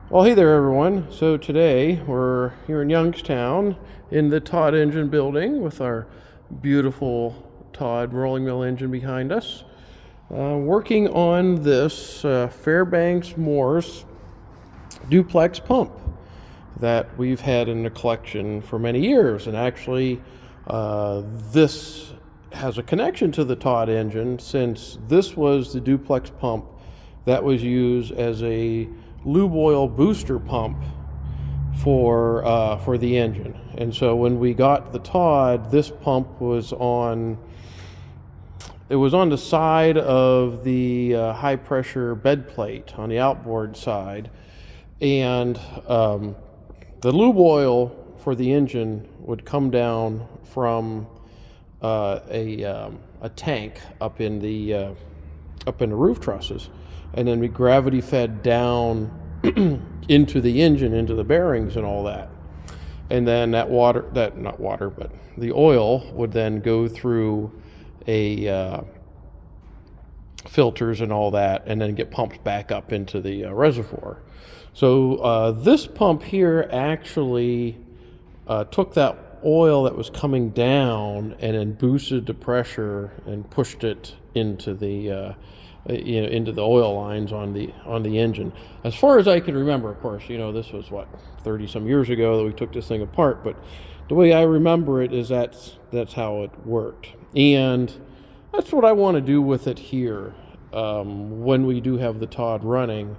Well, hey there, everyone. So today we're here in Youngstown in the Todd Engine building with our beautiful Todd rolling mill engine behind us, working on this Fairbanks Morse Duplex pump that we've had in the collection for many years. And actually, this has a connection to the Todd engine, since this was the Duplex pump that was used as a lube oil booster pump for the engine. And so when we got the Todd, this pump was on the side of the high pressure bed plate on the outboard side, and the lube oil for the engine would come down from a tank up in the roof trusses, and then we gravity fed down into the engine, into the bearings and all that. And then the oil would then go through a filters and all that, and then get pumped back up into the reservoir. So this pump here actually took that oil that was coming down and then boosted the pressure and pushed it into the oil lines on the engine. As far as I can remember, of course, this was 30 some years ago that we took this thing apart, but the way I remember it is that's how it worked. And that's what I want to do with it here. When we do have the Todd running,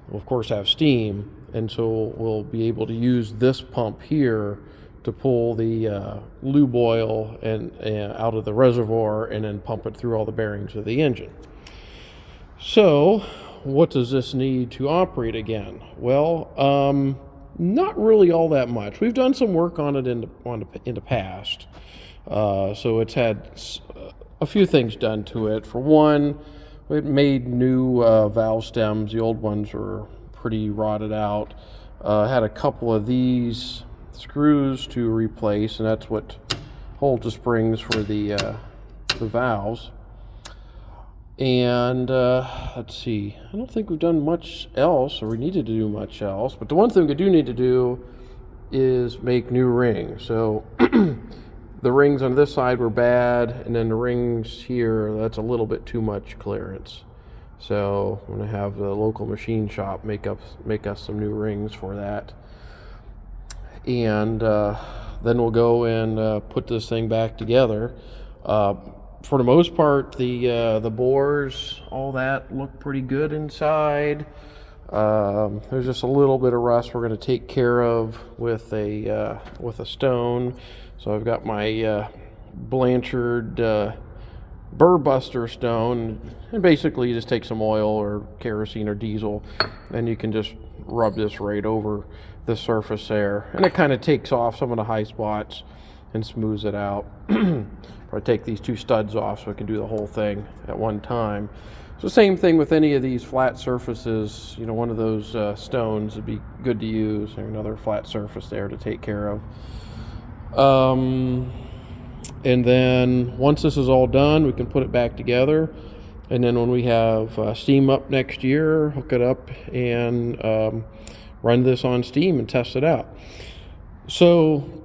we'll of course have steam, and so we'll be able to use this pump here to pull the lube oil and out of the reservoir and then pump it through all the bearings of the engine. So, what does this need to operate again? Well, not really all that much. We've done some work on it in the past, so it's had a few things done to it. For one, it made new valve stems. The old ones were pretty rotted out. Had a couple of these screws to replace, and that's what holds the springs for the valves. And let's see, I don't think we've done much else, or we needed to do much else, but the one thing we do need to do is make new rings. So the rings on this side were bad, and then the rings here, that's a little bit too much clearance. So I'm going to have the local machine shop make us some new rings for that. And then we'll go and put this thing back together. For the most part, the bores, all that, look pretty good inside. There's just a little bit of rust we're going to take care of with a stone. So I've got my Blanchard burr buster stone, and basically you just take some oil or kerosene or diesel, and you can just rub this right over the surface there, and it kind of takes off some of the high spots and smooths it out. Probably take these two studs off so I can do the whole thing at one time. So same thing with any of these flat surfaces. One of those stones would be good to use, or another flat surface there to take care of. And then once this is all done, we can put it back together. And then when we have steam up next year, hook it up and run this on steam and test it out. So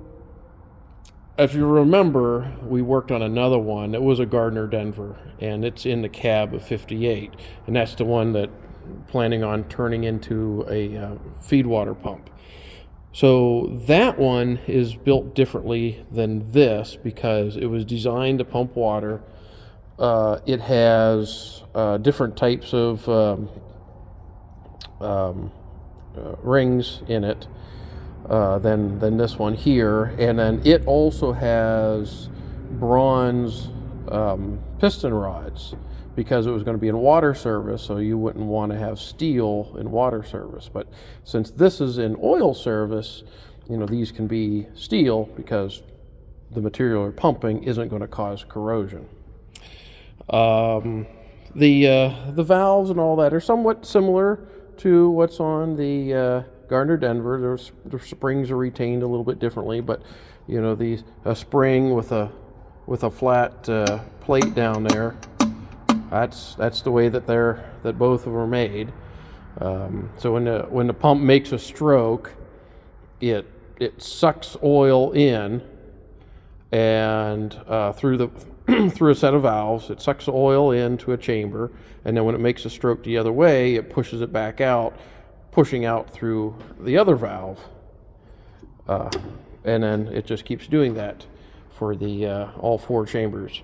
if you remember, we worked on another one. It was a Gardner Denver, and it's in the cab of 58. And that's the one that I'm planning on turning into a feed water pump. So that one is built differently than this because it was designed to pump water. It has different types of rings in it than this one here, and then it also has bronze piston rods because it was going to be in water service, so you wouldn't want to have steel in water service. But since this is in oil service, these can be steel because the material you're pumping isn't going to cause corrosion. The valves and all that are somewhat similar to what's on the Gardner Denver. The springs are retained a little bit differently, but a spring with a flat plate down there, that's the way that both of them are made. So when the pump makes a stroke, it sucks oil in, and through the through a set of valves, it sucks the oil into a chamber, and then when it makes a stroke the other way, it pushes it back out, pushing out through the other valve, and then it just keeps doing that for the all 4 chambers.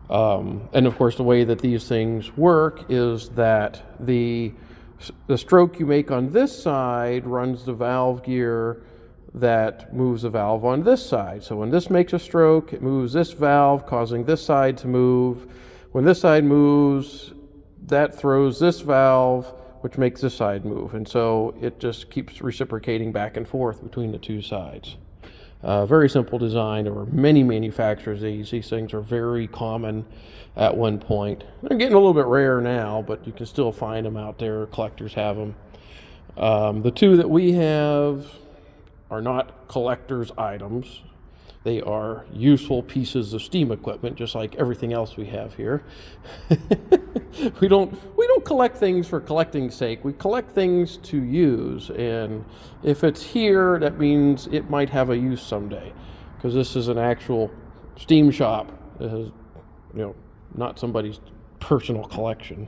And of course, the way that these things work is that the stroke you make on this side runs the valve gear that moves the valve on this side. So when this makes a stroke, it moves this valve, causing this side to move. When this side moves, that throws this valve, which makes this side move. And so it just keeps reciprocating back and forth between the 2 sides. Very simple design. There were many manufacturers of these. These things are very common at one point. They're getting a little bit rare now, but you can still find them out there. Collectors have them. The 2 that we have are not collector's items. They are useful pieces of steam equipment, just like everything else we have here. We don't collect things for collecting's sake. We collect things to use, and if it's here, that means it might have a use someday, because this is an actual steam shop. It has, not somebody's personal collection.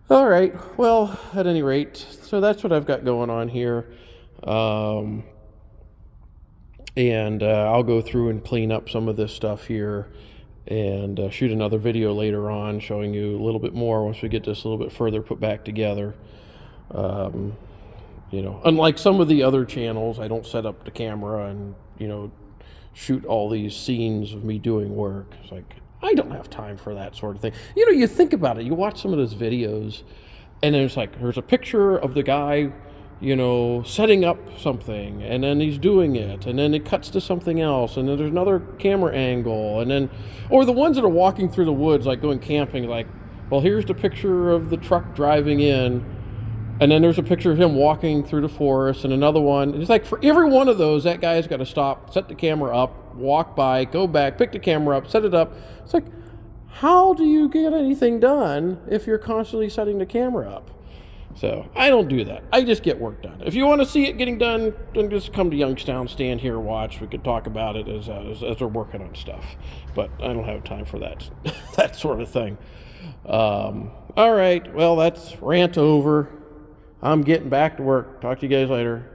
All right. Well, at any rate, so that's what I've got going on here. And I'll go through and clean up some of this stuff here, and shoot another video later on showing you a little bit more once we get this a little bit further put back together. Unlike some of the other channels, I don't set up the camera and shoot all these scenes of me doing work. It's like, I don't have time for that sort of thing. You think about it, you watch some of those videos, and there's a picture of the guy setting up something, and then he's doing it, and then it cuts to something else, and then there's another camera angle, and then, or the ones that are walking through the woods, like going camping, like, well, here's the picture of the truck driving in, and then there's a picture of him walking through the forest, and another one. It's like for every one of those, that guy's got to stop, set the camera up, walk by, go back, pick the camera up, set it up. It's like, how do you get anything done if you're constantly setting the camera up? So I don't do that. I just get work done. If you want to see it getting done, then just come to Youngstown, stand here, watch. We could talk about it as we're working on stuff. But I don't have time for that that sort of thing. All right. Well, that's rant over. I'm getting back to work. Talk to you guys later.